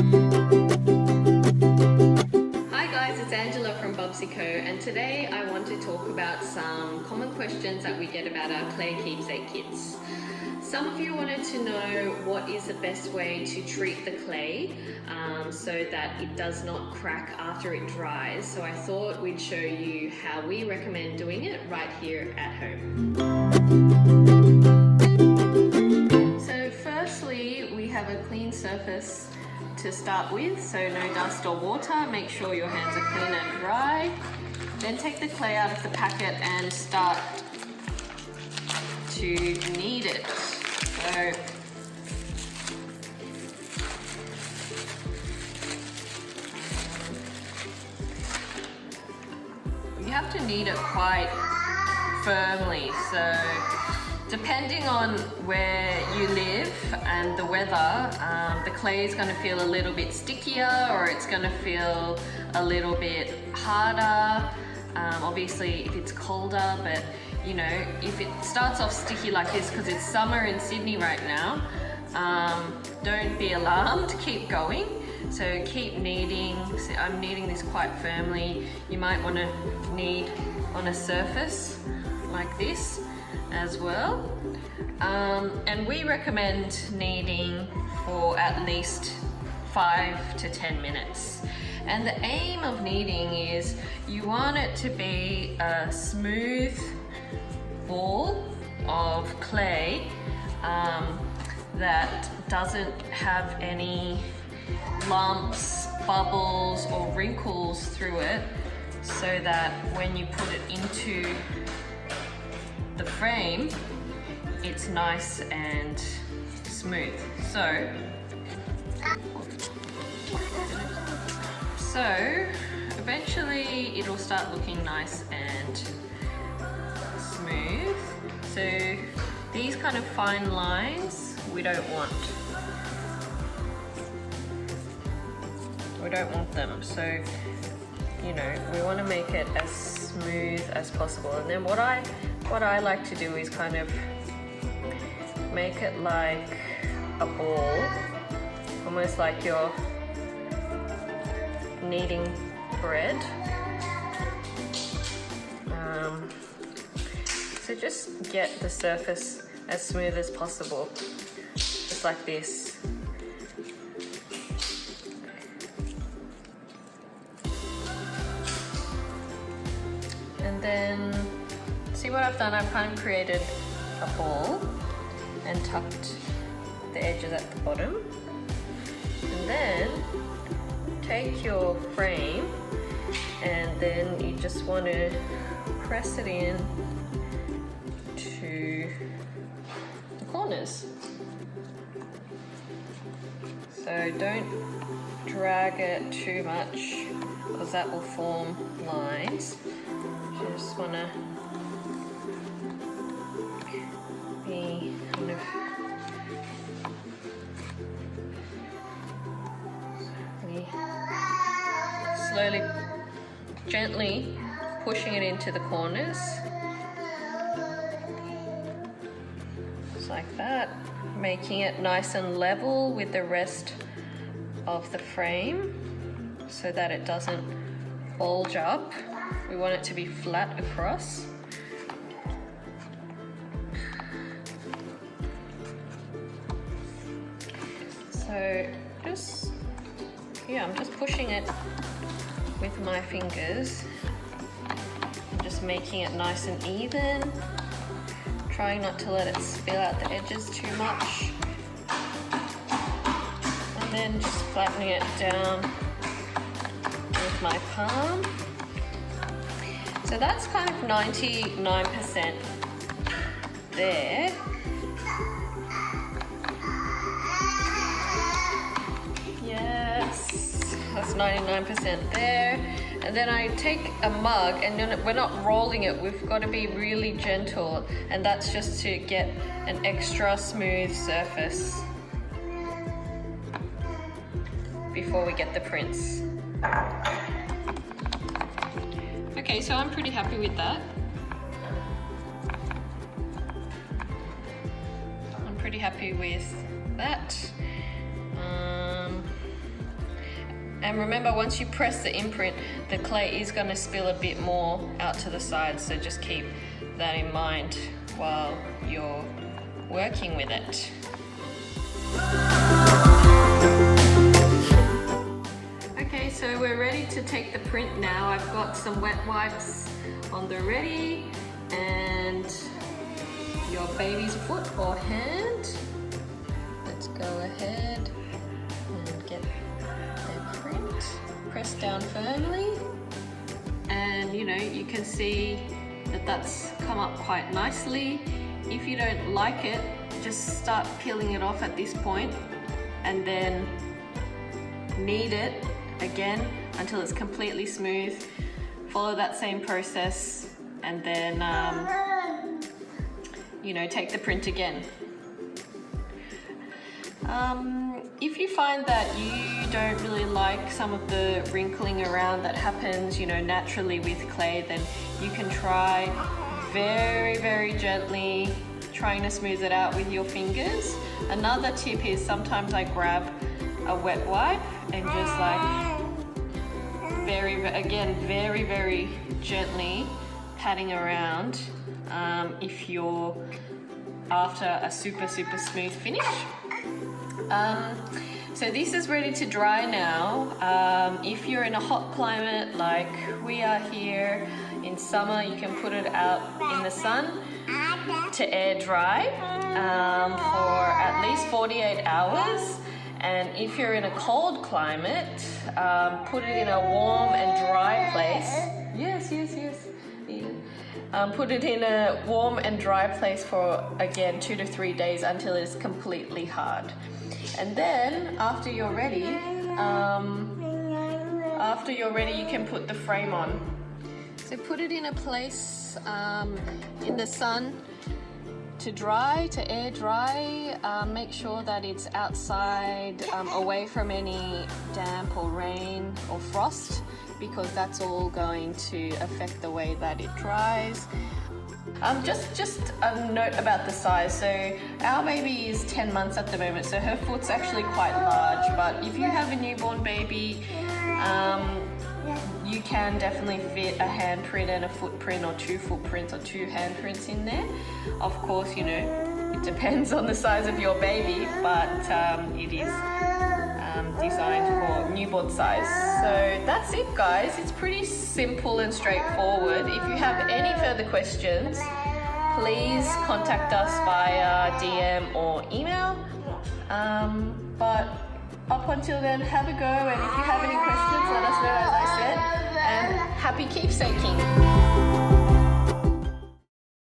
Hi guys, it's Angela from Bubzi Co, and today I want to talk about some common questions that we get about our clay keepsake kits. Some of you wanted to know what is the best way to treat the clay so that it does not crack after it dries. So I thought we'd show you how we recommend doing it right here at home. So firstly, we have a clean surface to start with, so no dust or water. Make sure your hands are clean and dry. Then take the clay out of the packet and start to knead it. So you have to knead it quite firmly. So depending on where you live and the weather, the clay is going to feel a little bit stickier, or it's going to feel a little bit harder. Obviously if it's colder, but you know, if it starts off sticky like this because it's summer in Sydney right now, don't be alarmed, keep going. So keep kneading. So I'm kneading this quite firmly. You might want to knead on a surface like this as well. And we recommend kneading for at least 5 to 10 minutes. And the aim of kneading is you want it to be a smooth ball of clay that doesn't have any lumps, bubbles or wrinkles through it, so that when you put it into the frame, it's nice and smooth. So eventually it'll start looking nice and smooth. So these kind of fine lines we don't want. We don't want them. So, you know, we want to make it as smooth as possible. And then what I like to do is kind of make it like a ball, almost like you're kneading bread. So just get the surface as smooth as possible, just like this. And then, see what I've done? I've kind of created a ball and tucked the edges at the bottom. And then take your frame and then you just want to press it in to the corners. So don't drag it too much because that will form lines. You just want to be kind of slowly, gently pushing it into the corners. Just like that, making it nice and level with the rest of the frame so that it doesn't bulge up. We want it to be flat across. So just, yeah, I'm just pushing it with my fingers. I'm just making it nice and even. Trying not to let it spill out the edges too much. And then just flattening it down with my palm. So that's kind of 99% there. Yes, that's 99% there. And then I take a mug, and then we're not rolling it, we've got to be really gentle, and that's just to get an extra smooth surface before we get the prints. Okay, so I'm pretty happy with that. I'm pretty happy with that. And remember, once you press the imprint, the clay is going to spill a bit more out to the side, so just keep that in mind while you're working with it. Okay, so we're ready to take the print now. I've got some wet wipes on the ready and your baby's foot or hand. Let's go ahead and get the print. Press down firmly, and you know, you can see that that's come up quite nicely. If you don't like it, just start peeling it off at this point and then knead it again until it's completely smooth. Follow that same process and then you know, take the print again. If you find that you don't really like some of the wrinkling around that happens, you know, naturally with clay, then you can try very, very gently trying to smooth it out with your fingers. Another tip is sometimes I grab a wet wipe and just like very, very gently patting around if you're after a super smooth finish. So this is ready to dry now. If you're in a hot climate like we are here in summer, you can put it out in the sun to air dry for at least 48 hours. And if you're in a cold climate, put it in a warm and dry place. Yes. Put it in a warm and dry place for, again, 2 to 3 days until it's completely hard. And then after you're ready, you can put the frame on. So put it in a place in the sun to dry, to air dry. Make sure that it's outside, away from any damp or rain or frost, because that's all going to affect the way that it dries. Just a note about the size. So our baby is 10 months at the moment, so her foot's actually quite large, but if you have a newborn baby, you can definitely fit a handprint and a footprint, or 2 footprints or 2 handprints in there. Of course, you know, it depends on the size of your baby, but it is designed for newborn size. So that's it, guys. It's pretty simple and straightforward. If you have any further questions, please contact us via DM or email. But up until then, have a go, and if you have any questions, let us know, as I said, and happy keepsaking.